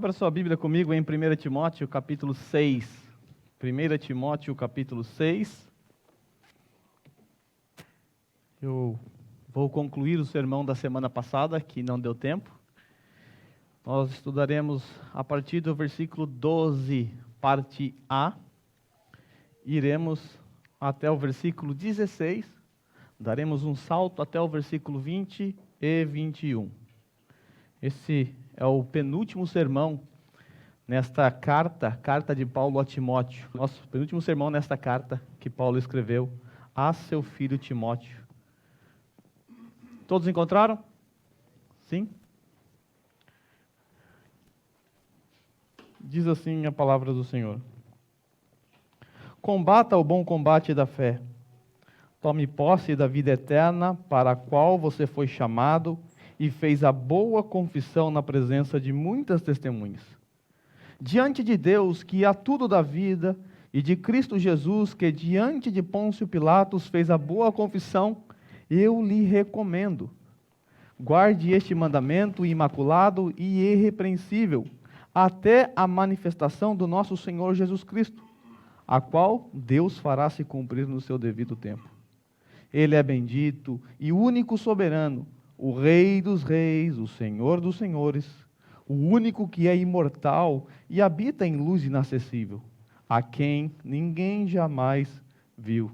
Abra sua Bíblia comigo em 1 Timóteo, capítulo 6. 1 Timóteo, capítulo 6. Eu vou concluir o sermão da semana passada, que não deu tempo. Nós estudaremos a partir do versículo 12, parte A. Iremos até o versículo 16. Daremos um salto até o versículo 20 e 21. Esse é o penúltimo sermão nesta carta de Paulo a Timóteo. Nosso penúltimo sermão nesta carta que Paulo escreveu a seu filho Timóteo. Todos encontraram? Sim? Diz assim a palavra do Senhor: Combata o bom combate da fé. Tome posse da vida eterna, para a qual você foi chamado e fez a boa confissão na presença de muitas testemunhas. Diante de Deus, que há tudo da vida, e de Cristo Jesus, que diante de Pôncio Pilatos fez a boa confissão, eu lhe recomendo. Guarde este mandamento imaculado e irrepreensível, até a manifestação do nosso Senhor Jesus Cristo, a qual Deus fará se cumprir no seu devido tempo. Ele é bendito e único soberano, o Rei dos reis, o Senhor dos senhores, o único que é imortal e habita em luz inacessível, a quem ninguém jamais viu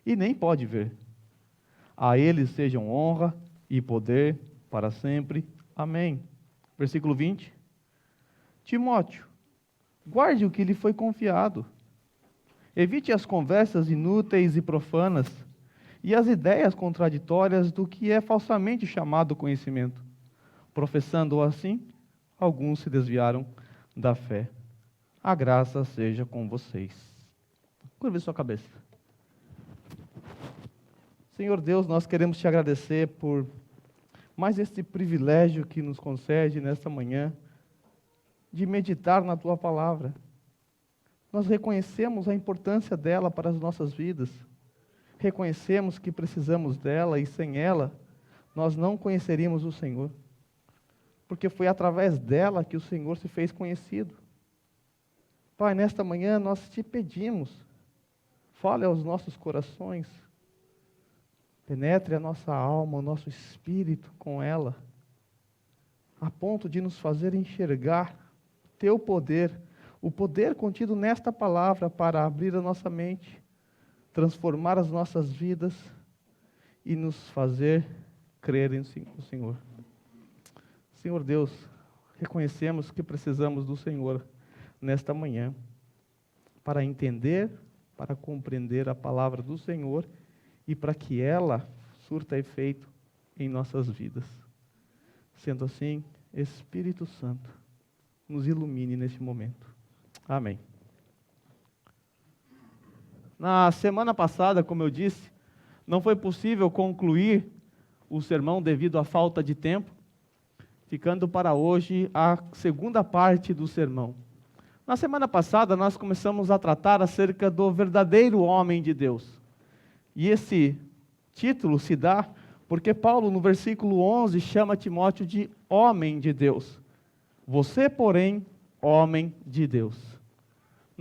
e nem pode ver. A ele sejam honra e poder para sempre. Amém. Versículo 20. Timóteo, guarde o que lhe foi confiado. Evite as conversas inúteis e profanas e as ideias contraditórias do que é falsamente chamado conhecimento. Professando assim, alguns se desviaram da fé. A graça seja com vocês. Curve sua cabeça. Senhor Deus, nós queremos te agradecer por mais este privilégio que nos concede nesta manhã de meditar na tua palavra. Nós reconhecemos a importância dela para as nossas vidas. Reconhecemos que precisamos dela e sem ela nós não conheceríamos o Senhor. Porque foi através dela que o Senhor se fez conhecido. Pai, nesta manhã nós te pedimos, fale aos nossos corações, penetre a nossa alma, o nosso espírito com ela, a ponto de nos fazer enxergar teu poder, o poder contido nesta palavra para abrir a nossa mente, transformar as nossas vidas e nos fazer crer no Senhor. Senhor Deus, reconhecemos que precisamos do Senhor nesta manhã para entender, para compreender a palavra do Senhor e para que ela surta efeito em nossas vidas. Sendo assim, Espírito Santo, nos ilumine neste momento. Amém. Na semana passada, como eu disse, não foi possível concluir o sermão devido à falta de tempo, ficando para hoje a segunda parte do sermão. Na semana passada, nós começamos a tratar acerca do verdadeiro homem de Deus. E esse título se dá porque Paulo, no versículo 11, chama Timóteo de homem de Deus. Você, porém, homem de Deus.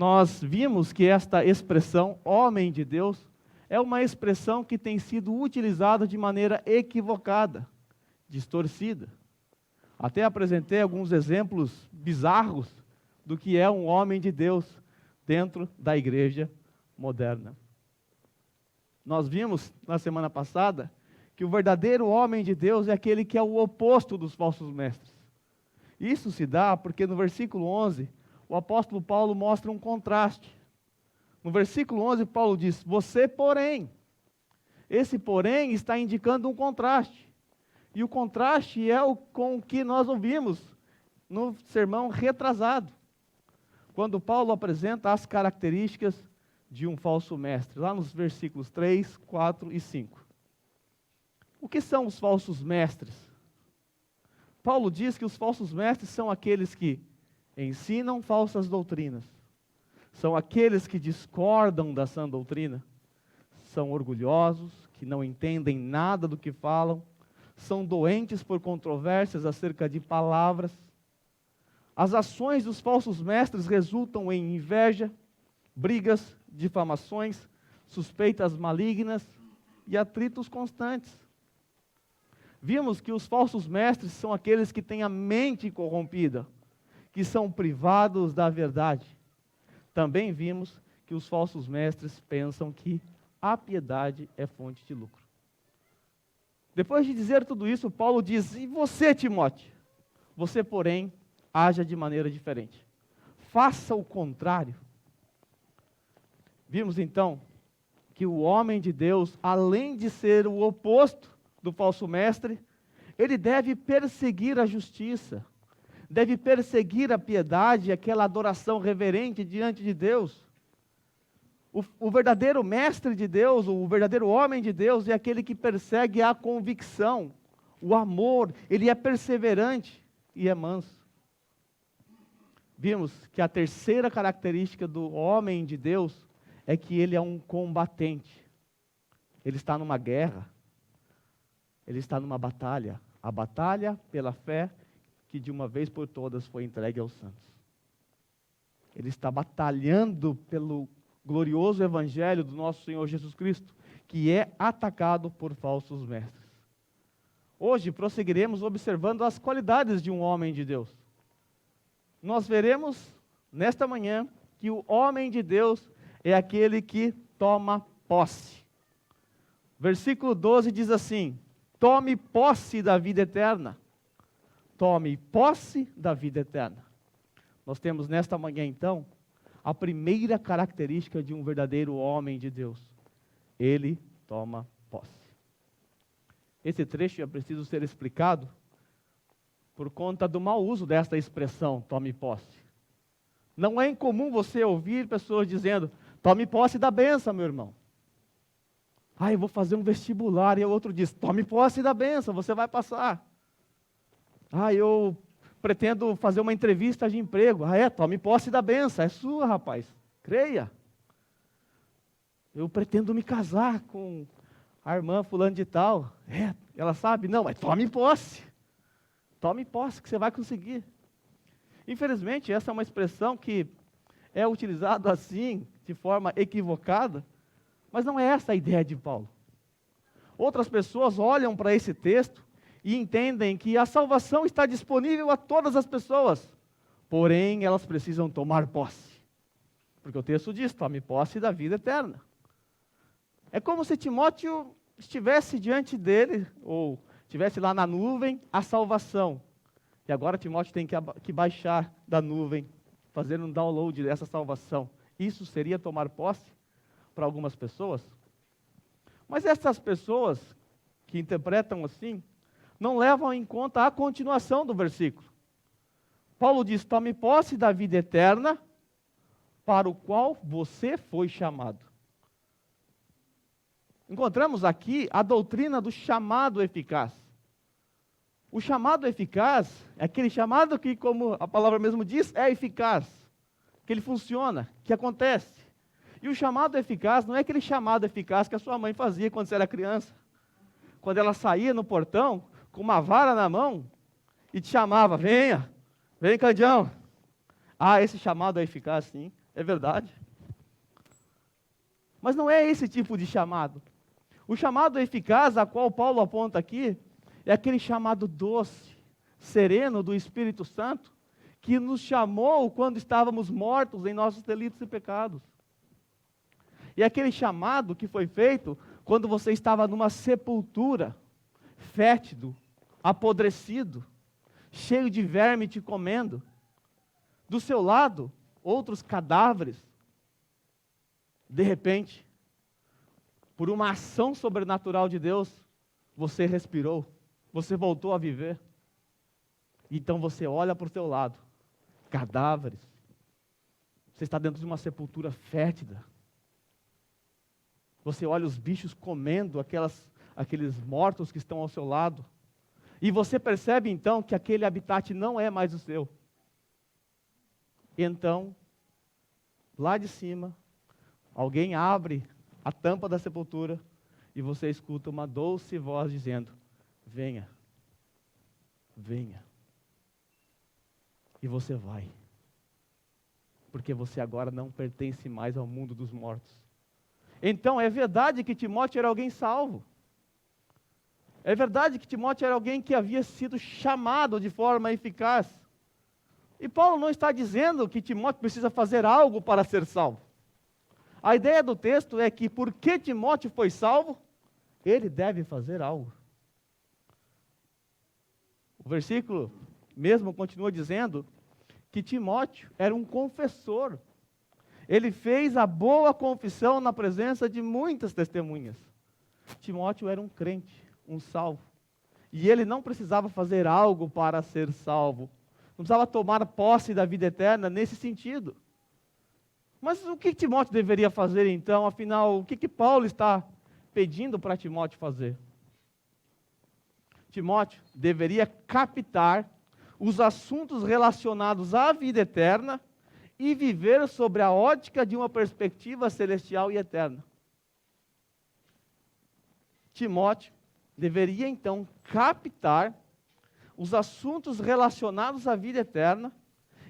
Nós vimos que esta expressão, homem de Deus, é uma expressão que tem sido utilizada de maneira equivocada, distorcida. Até apresentei alguns exemplos bizarros do que é um homem de Deus dentro da igreja moderna. Nós vimos na semana passada que o verdadeiro homem de Deus é aquele que é o oposto dos falsos mestres. Isso se dá porque no versículo 11, o apóstolo Paulo mostra um contraste. No versículo 11, Paulo diz, você porém. Esse porém está indicando um contraste. E o contraste é com o que nós ouvimos no sermão retrasado, quando Paulo apresenta as características de um falso mestre, lá nos versículos 3, 4 e 5. O que são os falsos mestres? Paulo diz que os falsos mestres são aqueles que ensinam falsas doutrinas, são aqueles que discordam da sã doutrina, são orgulhosos, que não entendem nada do que falam, são doentes por controvérsias acerca de palavras. As ações dos falsos mestres resultam em inveja, brigas, difamações, suspeitas malignas e atritos constantes. Vimos que os falsos mestres são aqueles que têm a mente corrompida, que são privados da verdade. Também vimos que os falsos mestres pensam que a piedade é fonte de lucro. Depois de dizer tudo isso, Paulo diz: e você, Timóteo? Você, porém, haja de maneira diferente. Faça o contrário. Vimos então que o homem de Deus, além de ser o oposto do falso mestre, ele deve perseguir a justiça, deve perseguir a piedade, aquela adoração reverente diante de Deus. O verdadeiro mestre de Deus, o verdadeiro homem de Deus é aquele que persegue a convicção, o amor, ele é perseverante e é manso. Vimos que a terceira característica do homem de Deus é que ele é um combatente. Ele está numa guerra, ele está numa batalha, a batalha pela fé que de uma vez por todas foi entregue aos santos. Ele está batalhando pelo glorioso evangelho do nosso Senhor Jesus Cristo, que é atacado por falsos mestres. Hoje prosseguiremos observando as qualidades de um homem de Deus. Nós veremos nesta manhã que o homem de Deus é aquele que toma posse. Versículo 12 diz assim: tome posse da vida eterna. Tome posse da vida eterna. Nós temos nesta manhã então a primeira característica de um verdadeiro homem de Deus. Ele toma posse. Esse trecho é preciso ser explicado por conta do mau uso desta expressão, tome posse. Não é incomum você ouvir pessoas dizendo: tome posse da bênção, meu irmão. Eu vou fazer um vestibular. E o outro diz: tome posse da bênção, você vai passar. Eu pretendo fazer uma entrevista de emprego. Tome posse da bênção, é sua, rapaz. Creia. Eu pretendo me casar com a irmã fulano de tal. Ela sabe? Não, mas tome posse. Tome posse que você vai conseguir. Infelizmente, essa é uma expressão que é utilizada assim, de forma equivocada, mas não é essa a ideia de Paulo. Outras pessoas olham para esse texto e entendem que a salvação está disponível a todas as pessoas, porém elas precisam tomar posse, porque o texto diz: tome posse da vida eterna. É como se Timóteo estivesse diante dele, ou estivesse lá na nuvem, a salvação, e agora Timóteo tem que baixar da nuvem, fazer um download dessa salvação. Isso seria tomar posse para algumas pessoas? Mas essas pessoas que interpretam assim, não levam em conta a continuação do versículo. Paulo diz: tome posse da vida eterna, para o qual você foi chamado. Encontramos aqui a doutrina do chamado eficaz. O chamado eficaz é aquele chamado que, como a palavra mesmo diz, é eficaz, que ele funciona, que acontece. E o chamado eficaz não é aquele chamado eficaz que a sua mãe fazia quando você era criança. Quando ela saía no portão com uma vara na mão e te chamava: venha, vem, Candião. Esse chamado é eficaz, sim, é verdade. Mas não é esse tipo de chamado. O chamado eficaz a qual Paulo aponta aqui é aquele chamado doce, sereno do Espírito Santo, que nos chamou quando estávamos mortos em nossos delitos e pecados. E aquele chamado que foi feito quando você estava numa sepultura, fétido, apodrecido, cheio de verme te comendo. Do seu lado, outros cadáveres. De repente, por uma ação sobrenatural de Deus, você respirou, você voltou a viver. Então você olha para o seu lado, cadáveres. Você está dentro de uma sepultura fétida. Você olha os bichos comendo aqueles mortos que estão ao seu lado. E você percebe então que aquele habitat não é mais o seu. Então, lá de cima, alguém abre a tampa da sepultura e você escuta uma doce voz dizendo: venha, venha. E você vai. Porque você agora não pertence mais ao mundo dos mortos. Então, é verdade que Timóteo era alguém salvo. É verdade que Timóteo era alguém que havia sido chamado de forma eficaz. E Paulo não está dizendo que Timóteo precisa fazer algo para ser salvo. A ideia do texto é que, porque Timóteo foi salvo, ele deve fazer algo. O versículo mesmo continua dizendo que Timóteo era um confessor. Ele fez a boa confissão na presença de muitas testemunhas. Timóteo era um crente, um salvo. E ele não precisava fazer algo para ser salvo. Não precisava tomar posse da vida eterna nesse sentido. Mas o que Timóteo deveria fazer então? Afinal, o que Paulo está pedindo para Timóteo fazer? Timóteo deveria captar os assuntos relacionados à vida eterna e viver sobre a ótica de uma perspectiva celestial e eterna. Timóteo deveria então captar os assuntos relacionados à vida eterna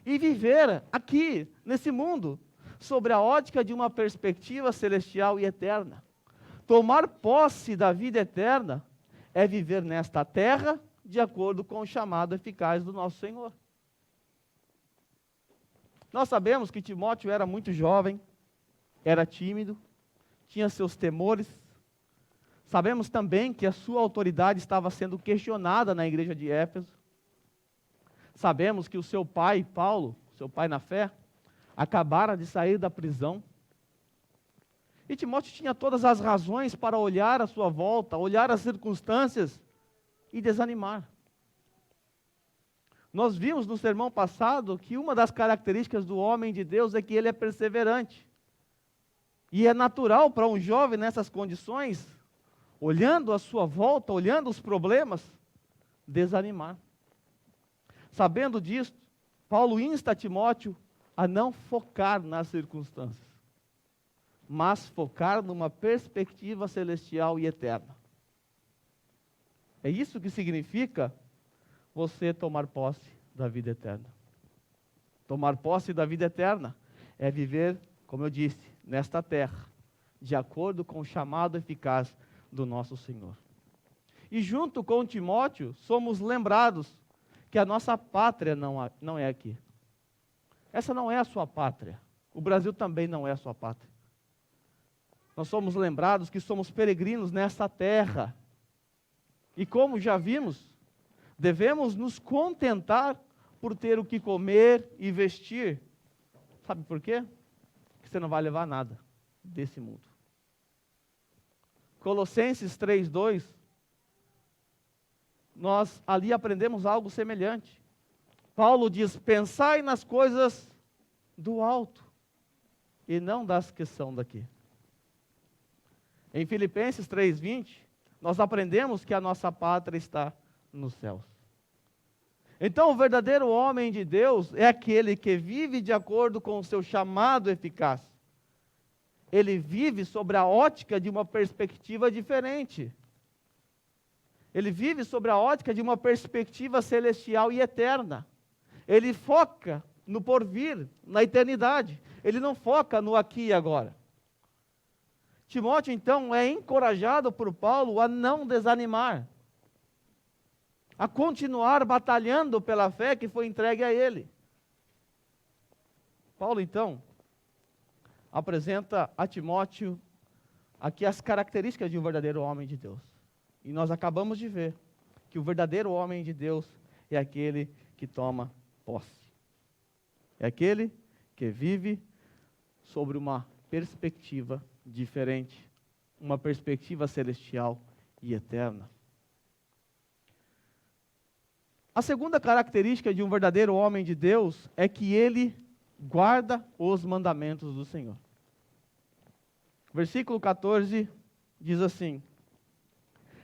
e viver aqui, nesse mundo, sobre a ótica de uma perspectiva celestial e eterna. Tomar posse da vida eterna é viver nesta terra de acordo com o chamado eficaz do nosso Senhor. Nós sabemos que Timóteo era muito jovem, era tímido, tinha seus temores. Sabemos também que a sua autoridade estava sendo questionada na igreja de Éfeso. Sabemos que o seu pai, Paulo, seu pai na fé, acabara de sair da prisão. E Timóteo tinha todas as razões para olhar à sua volta, olhar as circunstâncias e desanimar. Nós vimos no sermão passado que uma das características do homem de Deus é que ele é perseverante. E é natural para um jovem nessas condições, olhando à sua volta, olhando os problemas, desanimar. Sabendo disso, Paulo insta Timóteo a não focar nas circunstâncias, mas focar numa perspectiva celestial e eterna. É isso que significa você tomar posse da vida eterna. Tomar posse da vida eterna é viver, como eu disse, nesta terra, de acordo com o chamado eficaz do nosso Senhor. E junto com Timóteo, somos lembrados que a nossa pátria não é aqui. Essa não é a sua pátria. O Brasil também não é a sua pátria. Nós somos lembrados que somos peregrinos nesta terra. E como já vimos, devemos nos contentar por ter o que comer e vestir. Sabe por quê? Porque você não vai levar nada desse mundo. Colossenses 3:2, nós ali aprendemos algo semelhante. Paulo diz: pensai nas coisas do alto e não das que são daqui. Em Filipenses 3:20, nós aprendemos que a nossa pátria está nos céus. Então, o verdadeiro homem de Deus é aquele que vive de acordo com o seu chamado eficaz. Ele vive sobre a ótica de uma perspectiva diferente. Ele vive sobre a ótica de uma perspectiva celestial e eterna. Ele foca no porvir, na eternidade. Ele não foca no aqui e agora. Timóteo, então, é encorajado por Paulo a não desanimar, a continuar batalhando pela fé que foi entregue a ele. Paulo, então, apresenta a Timóteo aqui as características de um verdadeiro homem de Deus. E nós acabamos de ver que o verdadeiro homem de Deus é aquele que toma posse. É aquele que vive sobre uma perspectiva diferente, uma perspectiva celestial e eterna. A segunda característica de um verdadeiro homem de Deus é que ele guarda os mandamentos do Senhor. Versículo 14 diz assim: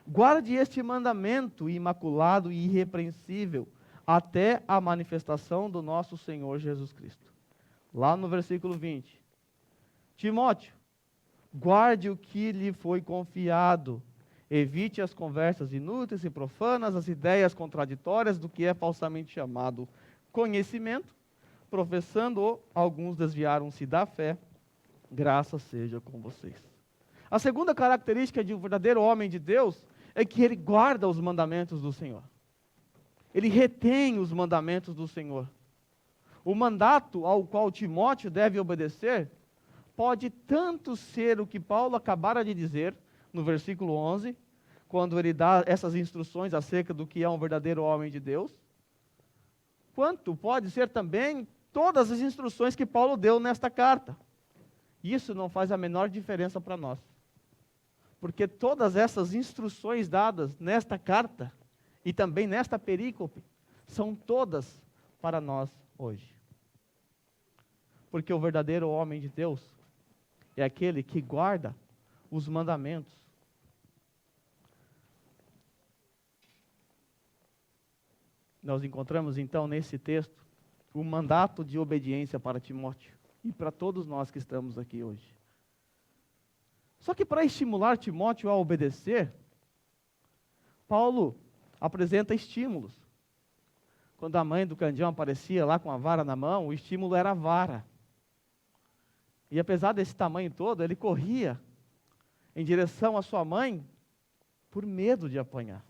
guarde este mandamento imaculado e irrepreensível até a manifestação do nosso Senhor Jesus Cristo. Lá no versículo 20. Timóteo, guarde o que lhe foi confiado. Evite as conversas inúteis e profanas, as ideias contraditórias do que é falsamente chamado conhecimento, professando-o, alguns desviaram-se da fé, graça seja com vocês. A segunda característica de um verdadeiro homem de Deus é que ele guarda os mandamentos do Senhor. Ele retém os mandamentos do Senhor. O mandato ao qual Timóteo deve obedecer pode tanto ser o que Paulo acabara de dizer, no versículo 11, quando ele dá essas instruções acerca do que é um verdadeiro homem de Deus, quanto pode ser também todas as instruções que Paulo deu nesta carta. Isso não faz a menor diferença para nós. Porque todas essas instruções dadas nesta carta e também nesta perícope são todas para nós hoje. Porque o verdadeiro homem de Deus é aquele que guarda os mandamentos. Nós encontramos então nesse texto o mandato de obediência para Timóteo e para todos nós que estamos aqui hoje. Só que para estimular Timóteo a obedecer, Paulo apresenta estímulos. Quando a mãe do Candião aparecia lá com a vara na mão, o estímulo era a vara. E apesar desse tamanho todo, ele corria em direção à sua mãe por medo de apanhar.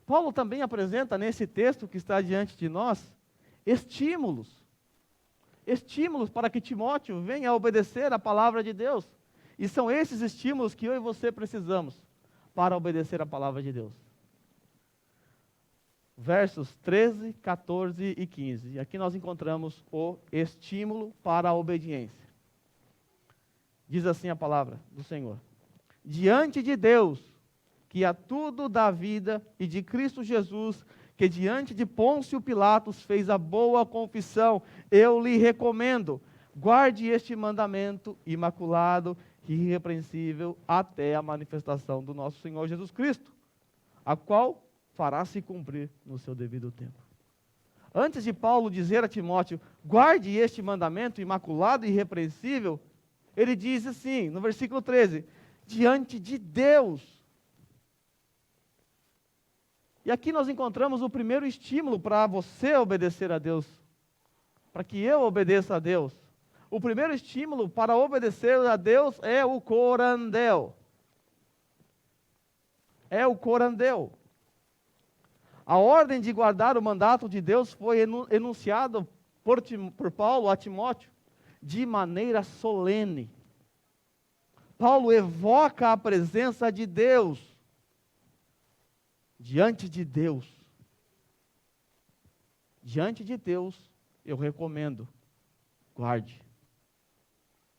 Paulo também apresenta nesse texto que está diante de nós, estímulos. Estímulos para que Timóteo venha a obedecer a palavra de Deus. E são esses estímulos que eu e você precisamos para obedecer a palavra de Deus. Versos 13, 14 e 15. E aqui nós encontramos o estímulo para a obediência. Diz assim a palavra do Senhor: diante de Deus, que a tudo dá vida, e de Cristo Jesus, que diante de Pôncio Pilatos fez a boa confissão, eu lhe recomendo, guarde este mandamento imaculado e irrepreensível até a manifestação do nosso Senhor Jesus Cristo, a qual fará se cumprir no seu devido tempo. Antes de Paulo dizer a Timóteo, guarde este mandamento imaculado e irrepreensível, ele diz assim, no versículo 13, diante de Deus. E aqui nós encontramos o primeiro estímulo para você obedecer a Deus, para que eu obedeça a Deus. O primeiro estímulo para obedecer a Deus é o corandel. É o corandel. A ordem de guardar o mandato de Deus foi enunciada por Paulo a Timóteo de maneira solene. Paulo evoca a presença de Deus diante de Deus. Diante de Deus, eu recomendo, guarde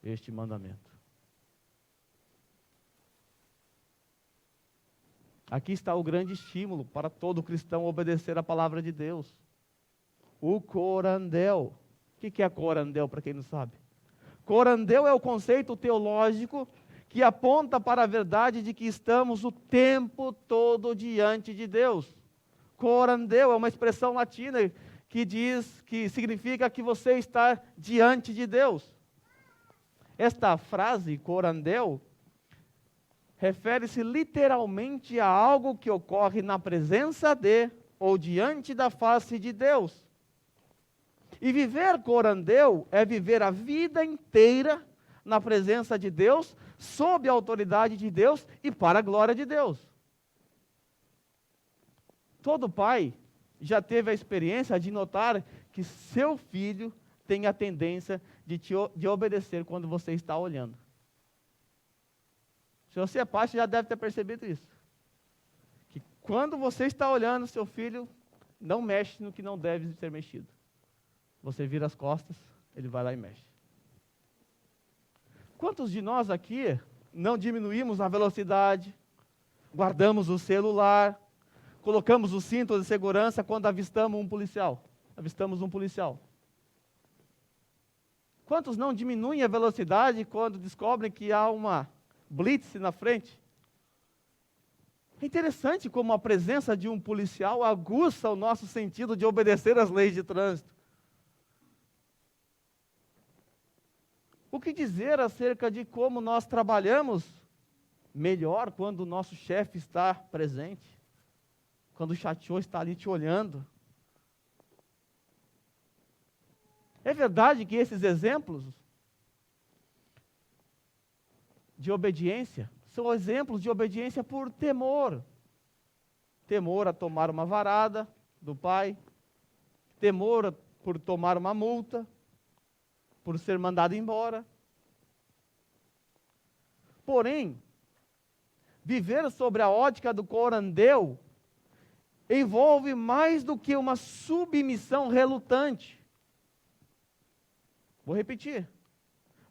este mandamento. Aqui está o grande estímulo para todo cristão obedecer a palavra de Deus. O corandel. O que é corandel, para quem não sabe? Corandel é o conceito teológico que aponta para a verdade de que estamos o tempo todo diante de Deus. Corandel é uma expressão latina que significa que você está diante de Deus. Esta frase, corandel, refere-se literalmente a algo que ocorre na presença de ou diante da face de Deus. E viver corandel é viver a vida inteira na presença de Deus, sob a autoridade de Deus e para a glória de Deus. Todo pai já teve a experiência de notar que seu filho tem a tendência de obedecer quando você está olhando. Se você é pai, você já deve ter percebido isso. Que quando você está olhando, seu filho não mexe no que não deve ser mexido. Você vira as costas, ele vai lá e mexe. Quantos de nós aqui não diminuímos a velocidade, guardamos o celular, colocamos o cinto de segurança quando avistamos um policial? Quantos não diminuem a velocidade quando descobrem que há uma blitz na frente? É interessante como a presença de um policial aguça o nosso sentido de obedecer às leis de trânsito. O que dizer acerca de como nós trabalhamos melhor quando o nosso chefe está presente? Quando o chateau está ali te olhando? É verdade que esses exemplos de obediência são exemplos de obediência por temor. Temor a tomar uma varada do pai, temor por tomar uma multa, por ser mandado embora. Porém, viver sobre a ótica do corandeu envolve mais do que uma submissão relutante. Vou repetir.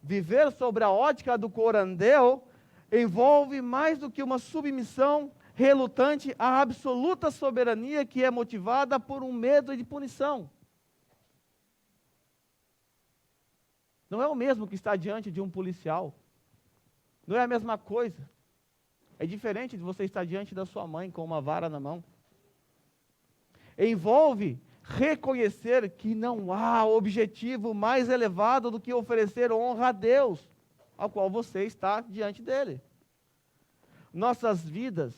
Viver sobre a ótica do corandeu envolve mais do que uma submissão relutante à absoluta soberania que é motivada por um medo de punição. Não é o mesmo que estar diante de um policial. Não é a mesma coisa. É diferente de você estar diante da sua mãe com uma vara na mão. Envolve reconhecer que não há objetivo mais elevado do que oferecer honra a Deus, ao qual você está diante dele. Nossas vidas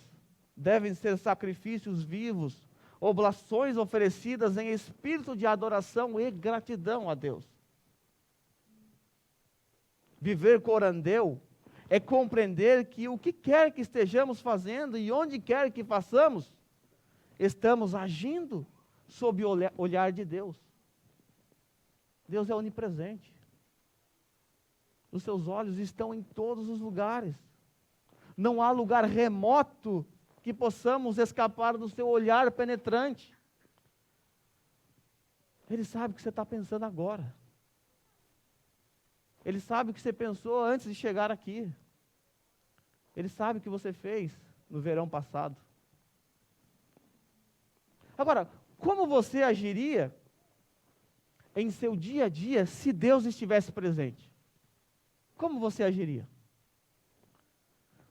devem ser sacrifícios vivos, oblações oferecidas em espírito de adoração e gratidão a Deus. Viver corandeu é compreender que o que quer que estejamos fazendo e onde quer que façamos, estamos agindo sob o olhar de Deus. Deus é onipresente. Os seus olhos estão em todos os lugares. Não há lugar remoto que possamos escapar do seu olhar penetrante. Ele sabe o que você está pensando agora. Ele sabe o que você pensou antes de chegar aqui. Ele sabe o que você fez no verão passado. Agora, como você agiria em seu dia a dia se Deus estivesse presente? Como você agiria?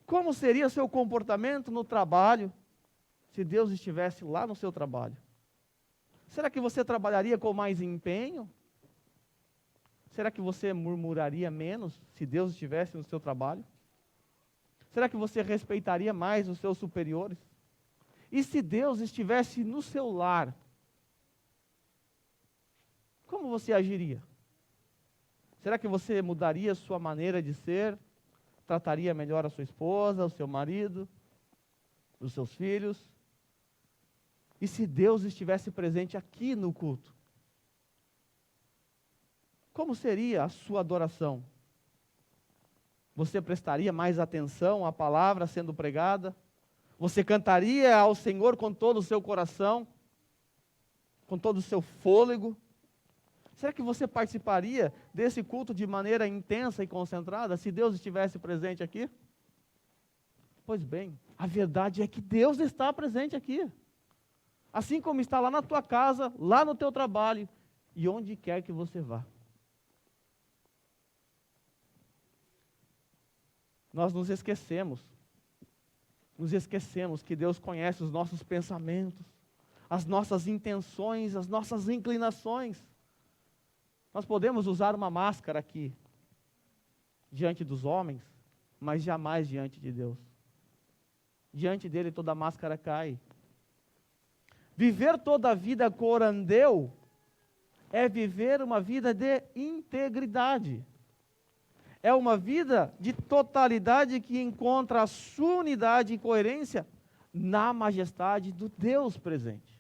Como seria seu comportamento no trabalho se Deus estivesse lá no seu trabalho? Será que você trabalharia com mais empenho? Será que você murmuraria menos se Deus estivesse no seu trabalho? Será que você respeitaria mais os seus superiores? E se Deus estivesse no seu lar, como você agiria? Será que você mudaria sua maneira de ser? Trataria melhor a sua esposa, o seu marido, os seus filhos? E se Deus estivesse presente aqui no culto? Como seria a sua adoração? Você prestaria mais atenção à palavra sendo pregada? Você cantaria ao Senhor com todo o seu coração? Com todo o seu fôlego? Será que você participaria desse culto de maneira intensa e concentrada, se Deus estivesse presente aqui? Pois bem, a verdade é que Deus está presente aqui. Assim como está lá na tua casa, lá no teu trabalho e onde quer que você vá. Nós nos esquecemos que Deus conhece os nossos pensamentos, as nossas intenções, as nossas inclinações. Nós podemos usar uma máscara aqui, diante dos homens, mas jamais diante de Deus. Diante dele toda máscara cai. Viver toda a vida corandeu é viver uma vida de integridade. É uma vida de totalidade que encontra a sua unidade e coerência na majestade do Deus presente.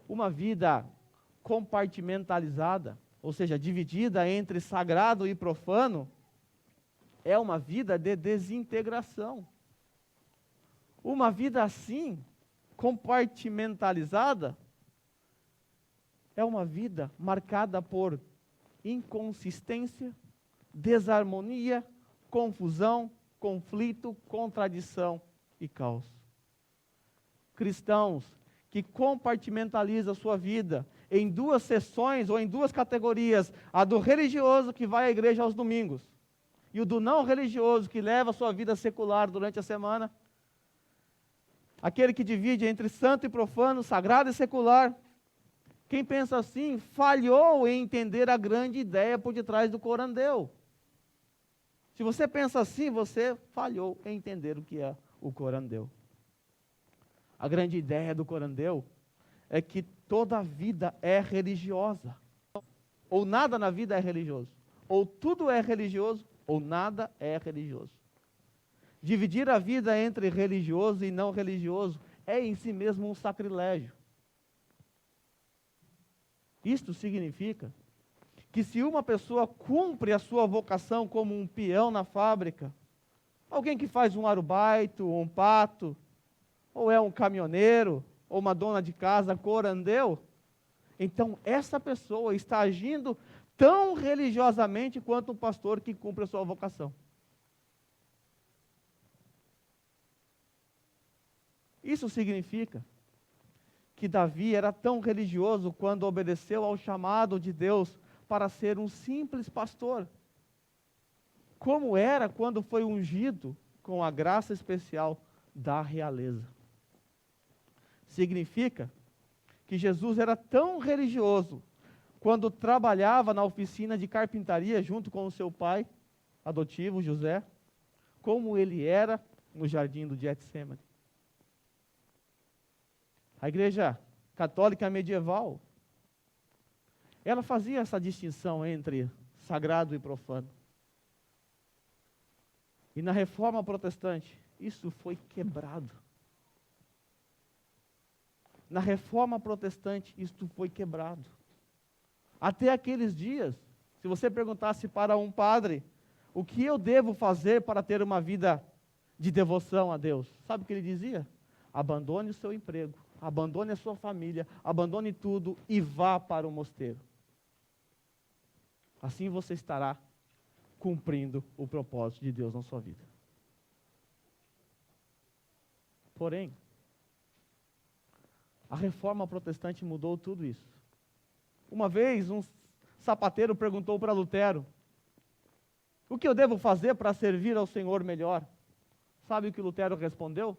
Uma vida compartimentalizada, ou seja, dividida entre sagrado e profano, é uma vida de desintegração. Uma vida assim, compartimentalizada, é uma vida marcada por inconsistência, desarmonia, confusão, conflito, contradição e caos. Cristãos que compartimentalizam a sua vida em duas seções ou em duas categorias, a do religioso que vai à igreja aos domingos e o do não religioso que leva a sua vida secular durante a semana, aquele que divide entre santo e profano, sagrado e secular. Quem pensa assim, falhou em entender a grande ideia por detrás do corandeu. Se você pensa assim, você falhou em entender o que é o corandeu. A grande ideia do corandeu é que Toda vida é religiosa. Ou nada na vida é religioso. Ou tudo é religioso, ou nada é religioso. Dividir a vida entre religioso e não religioso é em si mesmo um sacrilégio. Isto significa que se uma pessoa cumpre a sua vocação como um peão na fábrica, alguém que faz um arubaito, um pato, ou é um caminhoneiro, ou uma dona de casa, corandeu, então essa pessoa está agindo tão religiosamente quanto um pastor que cumpre a sua vocação. Isso significa que Davi era tão religioso quando obedeceu ao chamado de Deus para ser um simples pastor, como era quando foi ungido com a graça especial da realeza. Significa que Jesus era tão religioso quando trabalhava na oficina de carpintaria junto com o seu pai adotivo, José, como ele era no jardim do Getsêmani. A igreja católica medieval, ela fazia essa distinção entre sagrado e profano. E na Reforma Protestante, isso foi quebrado. Na Reforma Protestante, isto foi quebrado. Até aqueles dias, se você perguntasse para um padre, o que eu devo fazer para ter uma vida de devoção a Deus? Sabe o que ele dizia? Abandone o seu emprego, abandone a sua família, abandone tudo e vá para o mosteiro. Assim você estará cumprindo o propósito de Deus na sua vida. Porém, a Reforma Protestante mudou tudo isso. Uma vez, um sapateiro perguntou para Lutero: o que eu devo fazer para servir ao Senhor melhor? Sabe o que Lutero respondeu?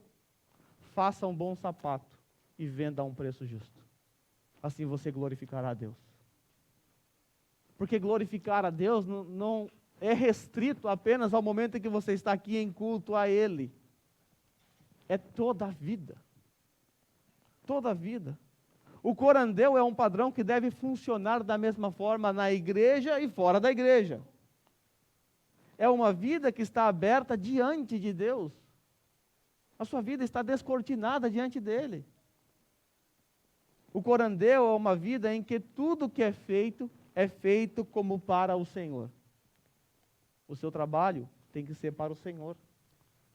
Faça um bom sapato e venda a um preço justo. Assim você glorificará a Deus. Porque glorificar a Deus não é restrito apenas ao momento em que você está aqui em culto a Ele. É toda a vida. Toda a vida. O corandeu é um padrão que deve funcionar da mesma forma na igreja e fora da igreja. É uma vida que está aberta diante de Deus. A sua vida está descortinada diante dEle. O corandeu é uma vida em que tudo que é feito como para o Senhor. O seu trabalho tem que ser para o Senhor.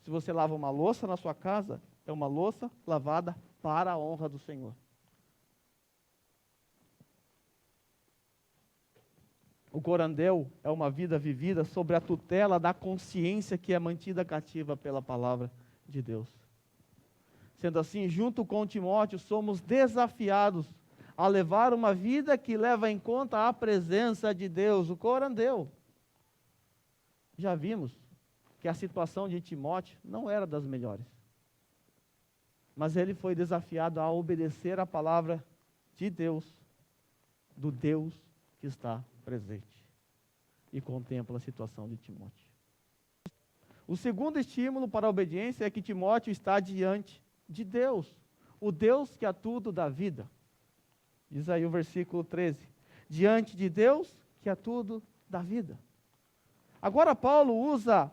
Se você lava uma louça na sua casa, é uma louça lavada para a honra do Senhor. O corandeu é uma vida vivida sobre a tutela da consciência que é mantida cativa pela palavra de Deus. Sendo assim, junto com Timóteo, somos desafiados a levar uma vida que leva em conta a presença de Deus, o corandeu. Já vimos que a situação de Timóteo não era das melhores. Mas ele foi desafiado a obedecer a palavra de Deus, do Deus que está presente e contempla a situação de Timóteo. O segundo estímulo para a obediência é que Timóteo está diante de Deus, o Deus que a tudo dá vida. Diz aí o versículo 13, diante de Deus que a tudo dá vida. Agora Paulo usa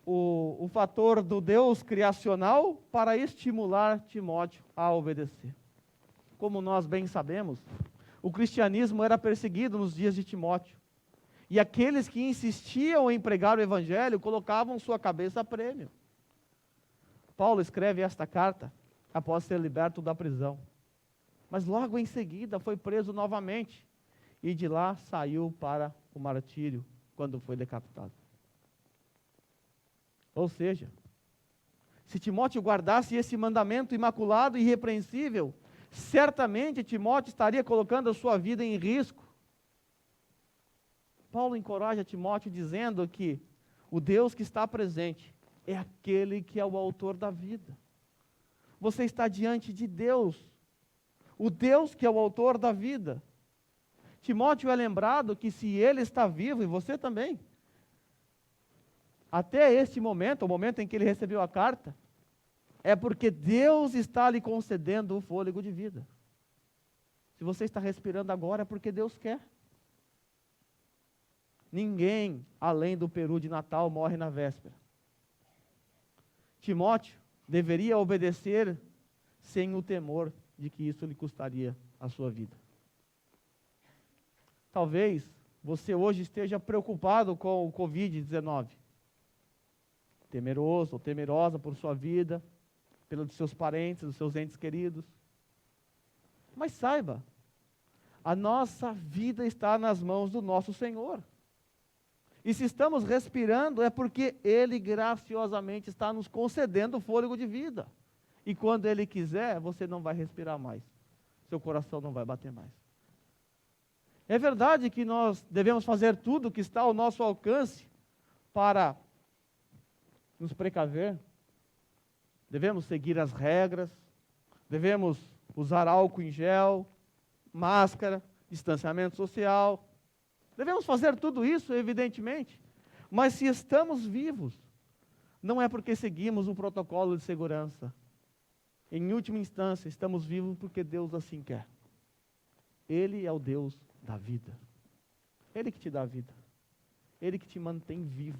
o fator do Deus criacional para estimular Timóteo a obedecer. Como nós bem sabemos, o cristianismo era perseguido nos dias de Timóteo. E aqueles que insistiam em pregar o evangelho colocavam sua cabeça a prêmio. Paulo escreve esta carta após ser liberto da prisão. Mas logo em seguida foi preso novamente. E de lá saiu para o martírio quando foi decapitado. Ou seja, se Timóteo guardasse esse mandamento imaculado e irrepreensível, certamente Timóteo estaria colocando a sua vida em risco. Paulo encoraja Timóteo dizendo que o Deus que está presente é aquele que é o autor da vida. Você está diante de Deus, o Deus que é o autor da vida. Timóteo é lembrado que se ele está vivo, e você também, até este momento, o momento em que ele recebeu a carta, é porque Deus está lhe concedendo o fôlego de vida. Se você está respirando agora é porque Deus quer. Ninguém, além do peru de Natal, morre na véspera. Timóteo deveria obedecer sem o temor de que isso lhe custaria a sua vida. Talvez você hoje esteja preocupado com o Covid-19. Temeroso ou temerosa por sua vida, pelos seus parentes, dos seus entes queridos. Mas saiba, a nossa vida está nas mãos do nosso Senhor. E se estamos respirando é porque Ele graciosamente está nos concedendo o fôlego de vida. E quando Ele quiser, você não vai respirar mais. Seu coração não vai bater mais. É verdade que nós devemos fazer tudo o que está ao nosso alcance para nos precaver. Devemos seguir as regras, devemos usar álcool em gel, máscara, distanciamento social. Devemos fazer tudo isso, evidentemente. Mas se estamos vivos, não é porque seguimos o protocolo de segurança. Em última instância, estamos vivos porque Deus assim quer. Ele é o Deus da vida. Ele que te dá a vida. Ele que te mantém vivo.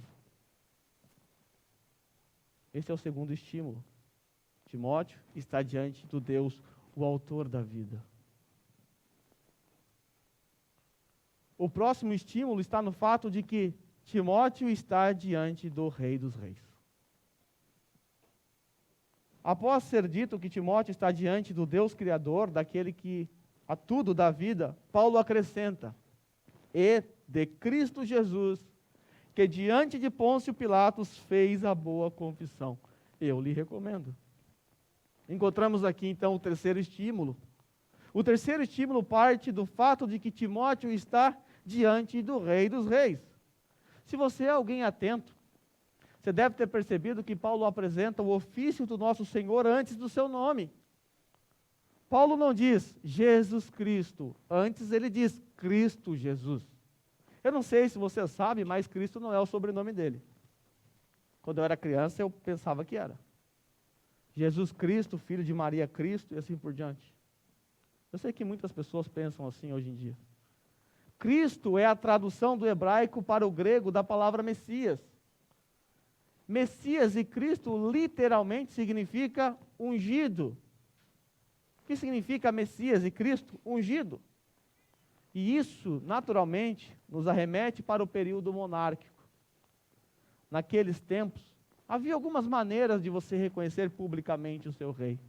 Esse é o segundo estímulo. Timóteo está diante do Deus, o autor da vida. O próximo estímulo está no fato de que Timóteo está diante do Rei dos Reis. Após ser dito que Timóteo está diante do Deus Criador, daquele que a tudo dá vida, Paulo acrescenta: e de Cristo Jesus, que diante de Pôncio Pilatos fez a boa confissão. Eu lhe recomendo. Encontramos aqui então o terceiro estímulo. O terceiro estímulo parte do fato de que Timóteo está diante do Rei dos Reis. Se você é alguém atento, você deve ter percebido que Paulo apresenta o ofício do nosso Senhor antes do seu nome. Paulo não diz Jesus Cristo, antes ele diz Cristo Jesus. Eu não sei se você sabe, mas Cristo não é o sobrenome dele. Quando eu era criança, eu pensava que era. Jesus Cristo, filho de Maria Cristo, e assim por diante. Eu sei que muitas pessoas pensam assim hoje em dia. Cristo é a tradução do hebraico para o grego da palavra Messias. Messias e Cristo literalmente significa ungido. O que significa Messias e Cristo? Ungido. E isso, naturalmente, nos arremete para o período monárquico. Naqueles tempos, havia algumas maneiras de você reconhecer publicamente o seu rei.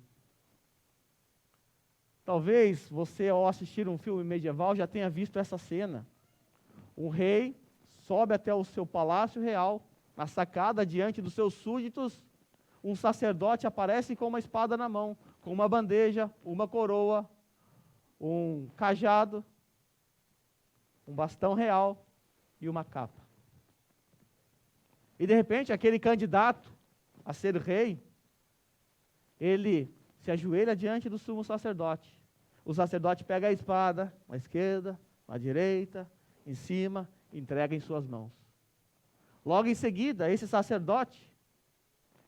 Talvez você, ao assistir um filme medieval, já tenha visto essa cena. Um rei sobe até o seu palácio real, na sacada, diante dos seus súditos, um sacerdote aparece com uma espada na mão, com uma bandeja, uma coroa, um cajado, um bastão real e uma capa. E de repente, aquele candidato a ser rei, ele se ajoelha diante do sumo sacerdote. O sacerdote pega a espada, à esquerda, à direita, em cima, e entrega em suas mãos. Logo em seguida, esse sacerdote,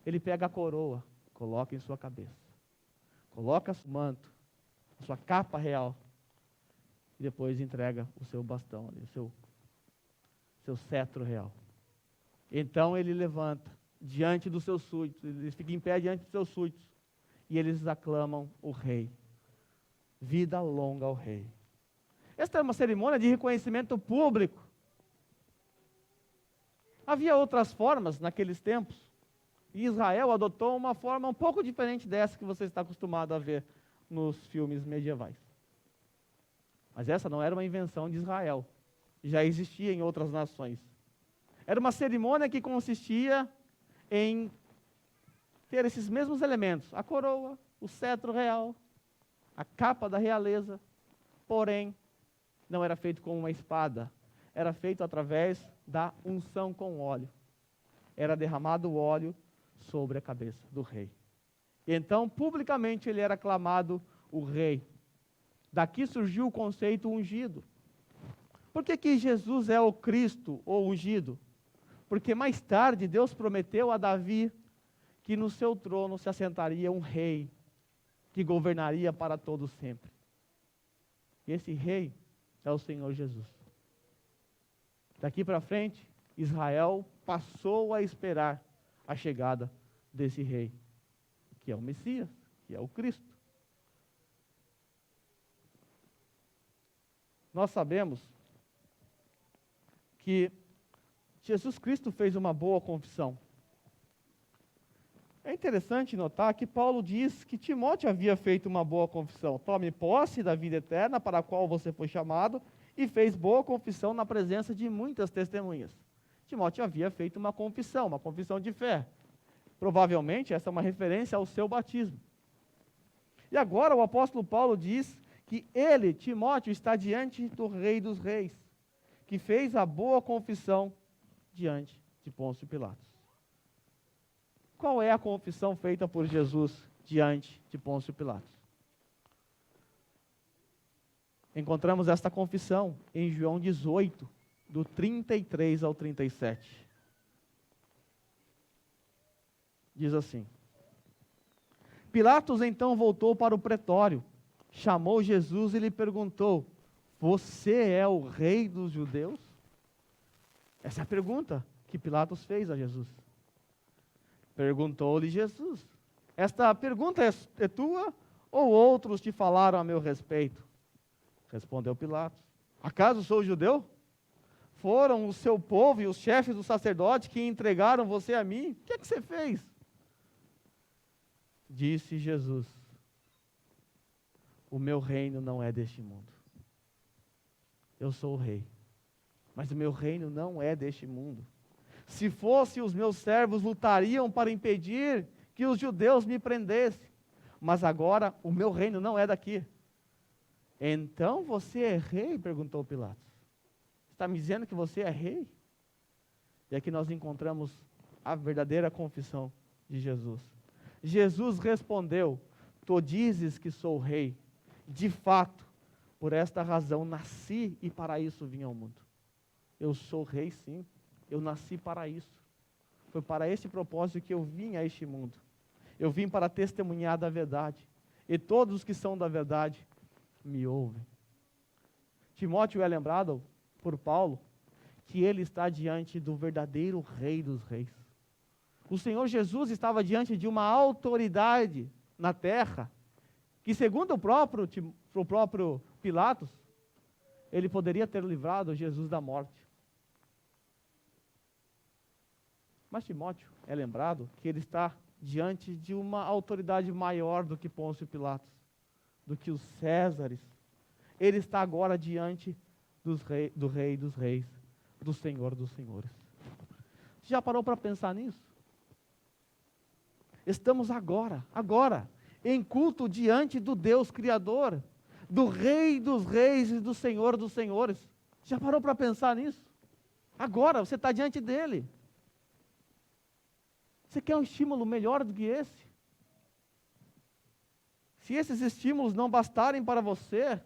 ele pega a coroa, coloca em sua cabeça. Coloca o manto, a sua capa real, e depois entrega o seu bastão, ali, o seu cetro real. Então ele levanta diante dos seus súditos, ele fica em pé diante dos seus súditos, e eles aclamam o rei. Vida longa ao rei. Esta é uma cerimônia de reconhecimento público. Havia outras formas naqueles tempos, e Israel adotou uma forma um pouco diferente dessa que você está acostumado a ver nos filmes medievais. Mas essa não era uma invenção de Israel, já existia em outras nações. Era uma cerimônia que consistia em ter esses mesmos elementos, a coroa, o cetro real, a capa da realeza, porém, não era feito com uma espada, era feito através da unção com óleo. Era derramado o óleo sobre a cabeça do rei. E então, publicamente, ele era aclamado o rei. Daqui surgiu o conceito ungido. Por que Jesus é o Cristo, ou ungido? Porque mais tarde Deus prometeu a Davi que no seu trono se assentaria um rei que governaria para todo sempre. E esse rei é o Senhor Jesus. Daqui para frente, Israel passou a esperar a chegada desse rei, que é o Messias, que é o Cristo. Nós sabemos que Jesus Cristo fez uma boa confissão. É interessante notar que Paulo diz que Timóteo havia feito uma boa confissão. Tome posse da vida eterna para a qual você foi chamado e fez boa confissão na presença de muitas testemunhas. Timóteo havia feito uma confissão de fé. Provavelmente essa é uma referência ao seu batismo. E agora o apóstolo Paulo diz que ele, Timóteo, está diante do Rei dos Reis, que fez a boa confissão diante de Pôncio Pilatos. Qual é a confissão feita por Jesus diante de Pôncio Pilatos? Encontramos esta confissão em João 18, do 33 ao 37. Diz assim: Pilatos então voltou para o pretório, chamou Jesus e lhe perguntou: Você é o rei dos judeus? Essa é a pergunta que Pilatos fez a Jesus. Perguntou-lhe Jesus: Esta pergunta é tua ou outros te falaram a meu respeito? Respondeu Pilatos: Acaso sou judeu? Foram o seu povo e os chefes dos sacerdotes que entregaram você a mim? O que é que você fez? Disse Jesus: O meu reino não é deste mundo. Eu sou o rei, mas o meu reino não é deste mundo. Se fosse, os meus servos lutariam para impedir que os judeus me prendessem. Mas agora o meu reino não é daqui. Então você é rei? Perguntou Pilatos. Está me dizendo que você é rei? E aqui nós encontramos a verdadeira confissão de Jesus. Jesus respondeu: Tu dizes que sou rei. De fato, por esta razão nasci e para isso vim ao mundo. Eu sou rei, sim. Eu nasci para isso. Foi para esse propósito que eu vim a este mundo. Eu vim para testemunhar da verdade. E todos os que são da verdade me ouvem. Timóteo é lembrado por Paulo que ele está diante do verdadeiro Rei dos Reis. O Senhor Jesus estava diante de uma autoridade na terra que, segundo o próprio Pilatos, ele poderia ter livrado Jesus da morte. Mas Timóteo é lembrado que ele está diante de uma autoridade maior do que Pôncio Pilatos, do que os Césares. Ele está agora diante do Rei dos Reis, do Senhor dos Senhores. Já parou para pensar nisso? Estamos agora, em culto diante do Deus Criador, do Rei dos Reis e do Senhor dos Senhores. Já parou para pensar nisso? Agora, você está diante dele. Você quer um estímulo melhor do que esse? Se esses estímulos não bastarem para você,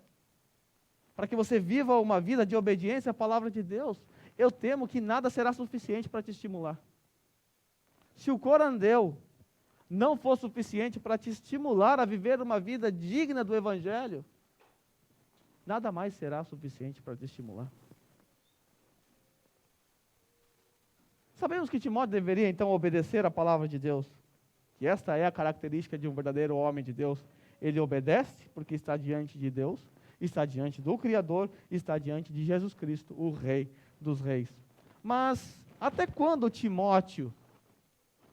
para que você viva uma vida de obediência à palavra de Deus, eu temo que nada será suficiente para te estimular. Se o corandeu não for suficiente para te estimular a viver uma vida digna do Evangelho, nada mais será suficiente para te estimular. Sabemos que Timóteo deveria então obedecer à palavra de Deus, que esta é a característica de um verdadeiro homem de Deus. Ele obedece porque está diante de Deus, está diante do Criador, está diante de Jesus Cristo, o Rei dos Reis. Mas até quando Timóteo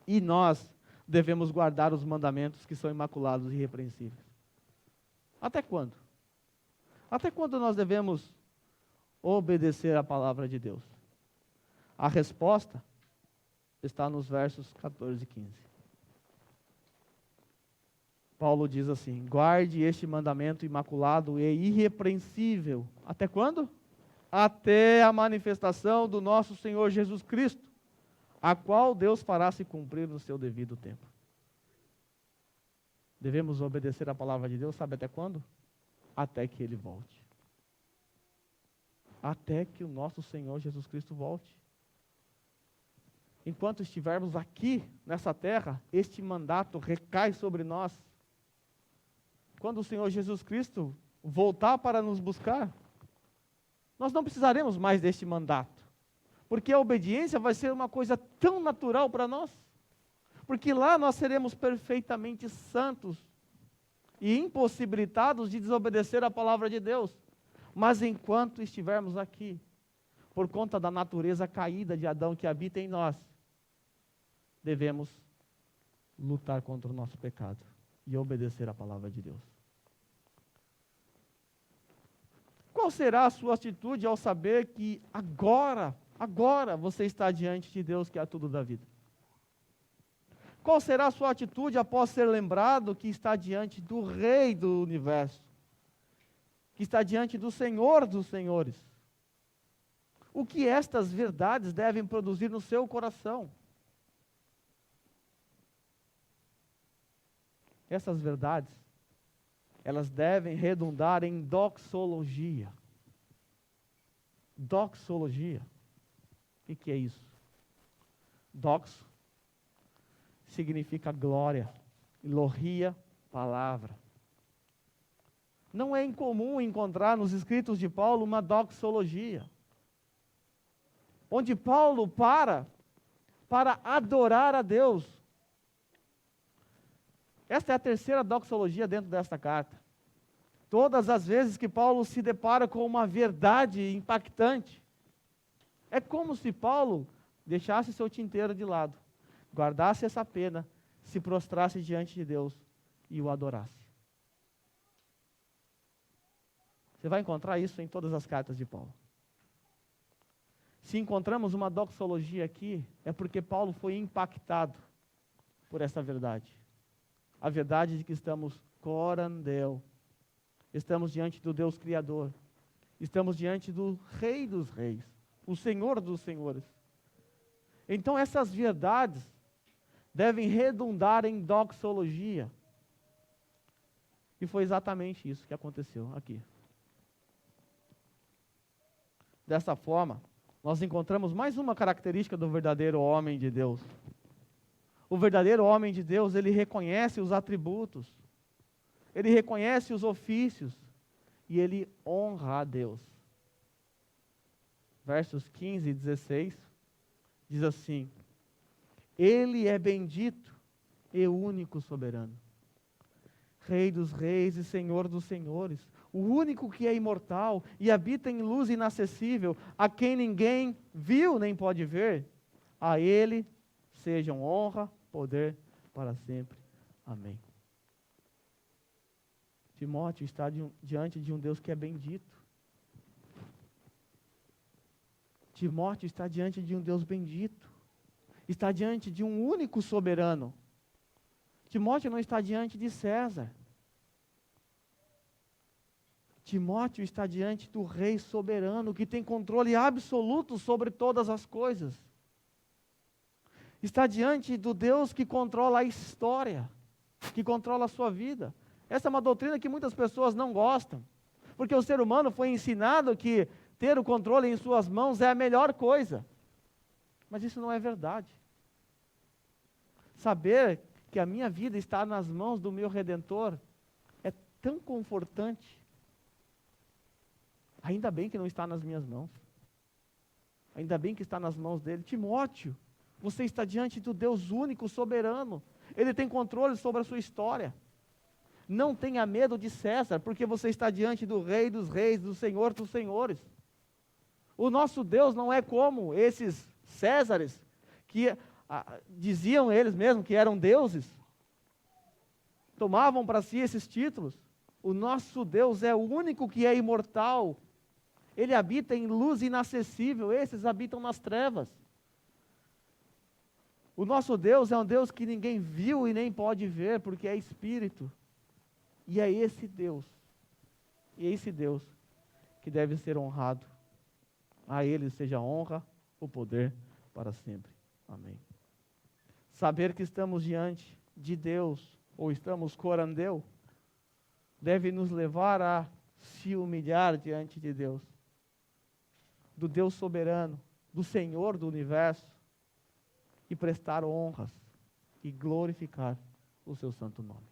e nós devemos guardar os mandamentos que são imaculados e irrepreensíveis? Até quando? Até quando nós devemos obedecer à palavra de Deus? A resposta está nos versos 14 e 15. Paulo diz assim: guarde este mandamento imaculado e irrepreensível. Até quando? Até a manifestação do nosso Senhor Jesus Cristo, a qual Deus fará se cumprir no seu devido tempo. Devemos obedecer a palavra de Deus, sabe até quando? Até que Ele volte. Até que o nosso Senhor Jesus Cristo volte. Enquanto estivermos aqui, nessa terra, este mandato recai sobre nós. Quando o Senhor Jesus Cristo voltar para nos buscar, nós não precisaremos mais deste mandato. Porque a obediência vai ser uma coisa tão natural para nós. Porque lá nós seremos perfeitamente santos e impossibilitados de desobedecer a palavra de Deus. Mas enquanto estivermos aqui, por conta da natureza caída de Adão que habita em nós, devemos lutar contra o nosso pecado e obedecer a palavra de Deus. Qual será a sua atitude ao saber que agora você está diante de Deus, que é tudo da vida? Qual será a sua atitude após ser lembrado que está diante do Rei do Universo, que está diante do Senhor dos Senhores? O que estas verdades devem produzir no seu coração? Essas verdades, elas devem redundar em doxologia. Doxologia. O que é isso? Doxo significa glória, logia, palavra. Não é incomum encontrar nos escritos de Paulo uma doxologia, onde Paulo para adorar a Deus. Esta é a terceira doxologia dentro desta carta. Todas as vezes que Paulo se depara com uma verdade impactante, é como se Paulo deixasse seu tinteiro de lado, guardasse essa pena, se prostrasse diante de Deus e o adorasse. Você vai encontrar isso em todas as cartas de Paulo. Se encontramos uma doxologia aqui, é porque Paulo foi impactado por essa verdade. A verdade de que estamos corandeu. Estamos diante do Deus Criador. Estamos diante do Rei dos Reis, o Senhor dos Senhores. Então essas verdades devem redundar em doxologia. E foi exatamente isso que aconteceu aqui. Dessa forma, nós encontramos mais uma característica do verdadeiro homem de Deus. O verdadeiro homem de Deus, ele reconhece os atributos, ele reconhece os ofícios e ele honra a Deus. Versos 15 e 16 diz assim: Ele é bendito e único soberano, Rei dos reis e Senhor dos senhores, o único que é imortal e habita em luz inacessível, a quem ninguém viu nem pode ver. A Ele sejam honra, poder para sempre. Amém. Timóteo está diante de um Deus que é bendito. Timóteo está diante de um Deus bendito. Está diante de um único soberano. Timóteo não está diante de César. Timóteo está diante do Rei soberano, que tem controle absoluto sobre todas as coisas. Está diante do Deus que controla a história, que controla a sua vida. Essa é uma doutrina que muitas pessoas não gostam, porque o ser humano foi ensinado que ter o controle em suas mãos é a melhor coisa. Mas isso não é verdade. Saber que a minha vida está nas mãos do meu Redentor é tão confortante. Ainda bem que não está nas minhas mãos. Ainda bem que está nas mãos dele. Timóteo, você está diante do Deus único, soberano. Ele tem controle sobre a sua história. Não tenha medo de César, porque você está diante do Rei dos reis, do Senhor dos senhores. O nosso Deus não é como esses Césares, que diziam eles mesmos que eram deuses. Tomavam para si esses títulos. O nosso Deus é o único que é imortal. Ele habita em luz inacessível, esses habitam nas trevas. O nosso Deus é um Deus que ninguém viu e nem pode ver, porque é Espírito. E é esse Deus que deve ser honrado. A Ele seja a honra, o poder para sempre. Amém. Saber que estamos diante de Deus, ou estamos corandeu, deve nos levar a se humilhar diante de Deus, do Deus soberano, do Senhor do universo, e prestar honras e glorificar o seu santo nome.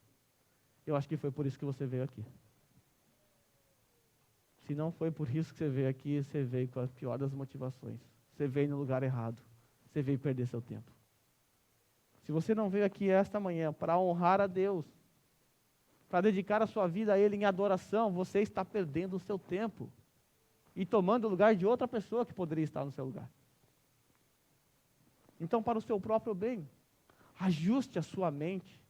Eu acho que foi por isso que você veio aqui. Se não foi por isso que você veio aqui, você veio com a pior das motivações. Você veio no lugar errado. Você veio perder seu tempo. Se você não veio aqui esta manhã para honrar a Deus, para dedicar a sua vida a Ele em adoração, você está perdendo o seu tempo e tomando o lugar de outra pessoa que poderia estar no seu lugar. Então, para o seu próprio bem, ajuste a sua mente.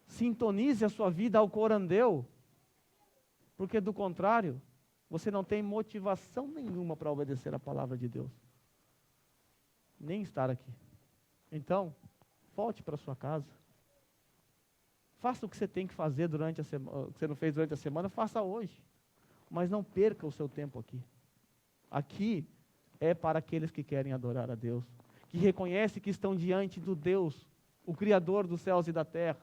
Sintonize a sua vida ao corandeu, porque do contrário, você não tem motivação nenhuma para obedecer a palavra de Deus, nem estar aqui. Então, volte para sua casa. Faça o que você tem que fazer durante a semana, o que você não fez durante a semana, faça hoje. Mas não perca o seu tempo aqui. Aqui é para aqueles que querem adorar a Deus, que reconhecem que estão diante do Deus, o Criador dos céus e da terra.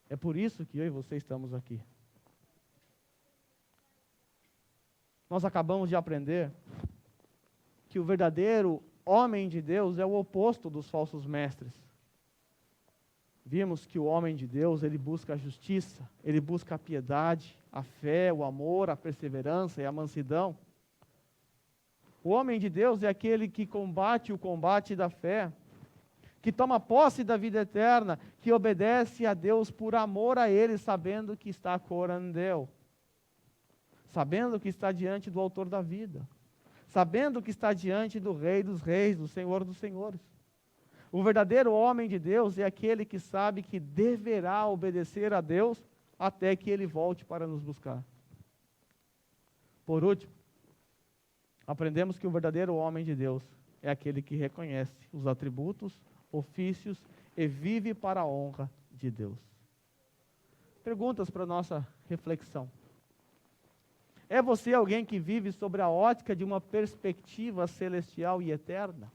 É por isso que eu e você estamos aqui. Nós acabamos de aprender que o verdadeiro homem de Deus é o oposto dos falsos mestres. Vimos que o homem de Deus, ele busca a justiça, ele busca a piedade, a fé, o amor, a perseverança e a mansidão. O homem de Deus é aquele que combate o combate da fé, que toma posse da vida eterna, que obedece a Deus por amor a Ele, sabendo que está corandeu, sabendo que está diante do autor da vida, sabendo que está diante do Rei dos Reis, do Senhor dos Senhores. O verdadeiro homem de Deus é aquele que sabe que deverá obedecer a Deus até que Ele volte para nos buscar. Por último, aprendemos que o verdadeiro homem de Deus é aquele que reconhece os atributos, ofícios e vive para a honra de Deus. Perguntas para a nossa reflexão. É você alguém que vive sobre a ótica de uma perspectiva celestial e eterna?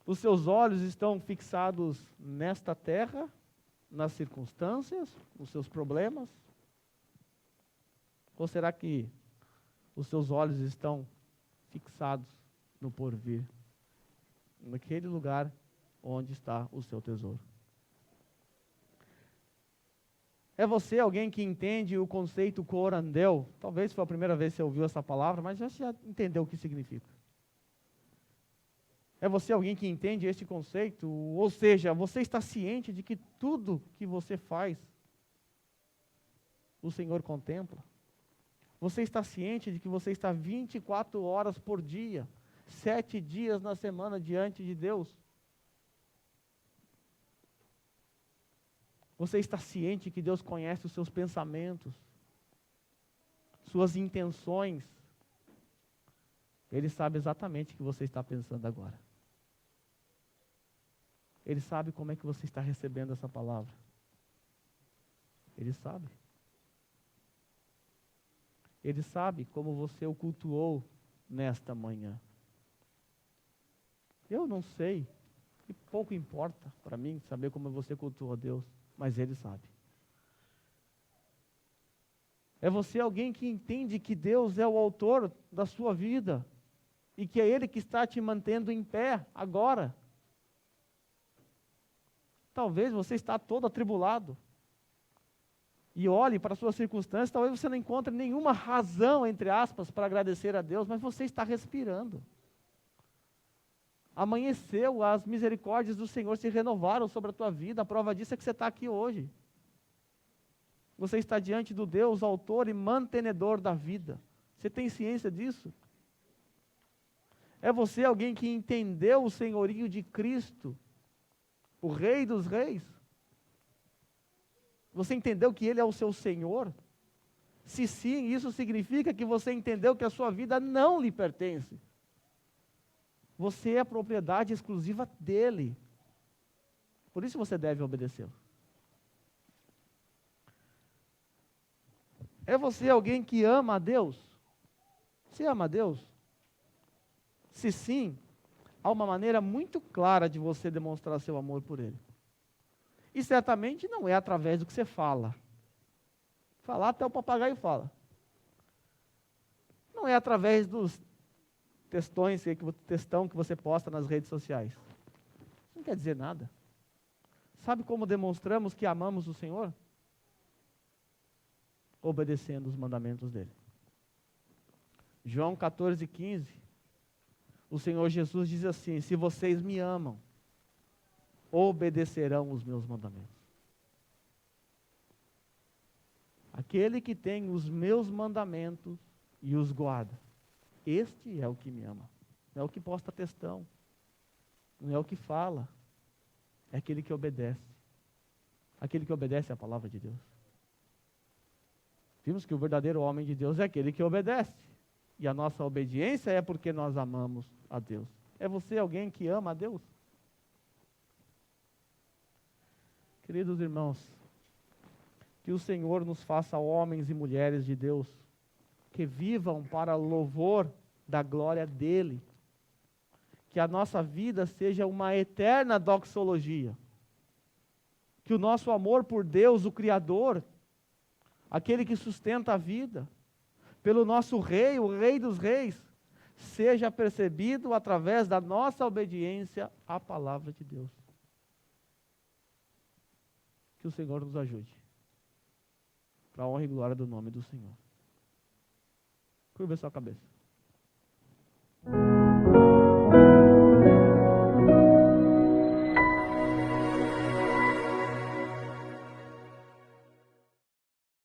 Os seus olhos estão fixados nesta terra, nas circunstâncias, nos seus problemas? Ou será que os seus olhos estão fixados no porvir, naquele lugar onde está o seu tesouro? É você alguém que entende o conceito corandeu? Talvez foi a primeira vez que você ouviu essa palavra, mas já entendeu o que significa. É você alguém que entende esse conceito? Ou seja, você está ciente de que tudo que você faz, o Senhor contempla? Você está ciente de que você está 24 horas por dia, 7 dias na semana diante de Deus? Você está ciente que Deus conhece os seus pensamentos, suas intenções? Ele sabe exatamente o que você está pensando agora. Ele sabe como é que você está recebendo essa palavra. Ele sabe. Ele sabe como você o cultuou nesta manhã. Eu não sei, e pouco importa para mim saber como você cultuou a Deus, mas Ele sabe. É você alguém que entende que Deus é o autor da sua vida e que é Ele que está te mantendo em pé agora. Talvez você está todo atribulado e olhe para as suas circunstâncias, talvez você não encontre nenhuma razão, entre aspas, para agradecer a Deus, mas você está respirando. Amanheceu, as misericórdias do Senhor se renovaram sobre a tua vida, a prova disso é que você está aqui hoje. Você está diante do Deus, autor e mantenedor da vida. Você tem ciência disso? É você alguém que entendeu o senhorio de Cristo, o Rei dos Reis? Você entendeu que Ele é o seu Senhor? Se sim, isso significa que você entendeu que a sua vida não lhe pertence. Você é propriedade exclusiva dEle. Por isso você deve obedecê-lo. É você alguém que ama a Deus? Você ama a Deus? Se sim, há uma maneira muito clara de você demonstrar seu amor por Ele. E certamente não é através do que você fala. Falar até o papagaio fala. Não é através dos textão que você posta nas redes sociais. Isso não quer dizer nada. Sabe como demonstramos que amamos o Senhor? obedecendo os mandamentos dele. João 14,15, o Senhor Jesus diz assim: se vocês me amam, obedecerão os meus mandamentos. Aquele que tem os meus mandamentos e os guarda, este é o que me ama. Não é o que posta textão, não é o que fala, é aquele que obedece. Aquele que obedece à palavra de Deus. Vimos que o verdadeiro homem de Deus é aquele que obedece. E a nossa obediência é porque nós amamos a Deus. É você alguém que ama a Deus? Queridos irmãos, que o Senhor nos faça homens e mulheres de Deus, que vivam para louvor da glória dEle. Que a nossa vida seja uma eterna doxologia. Que o nosso amor por Deus, o Criador, aquele que sustenta a vida, pelo nosso Rei, o Rei dos Reis, seja percebido através da nossa obediência à palavra de Deus. Que o Senhor nos ajude, para a honra e glória do nome do Senhor. Curva a sua cabeça.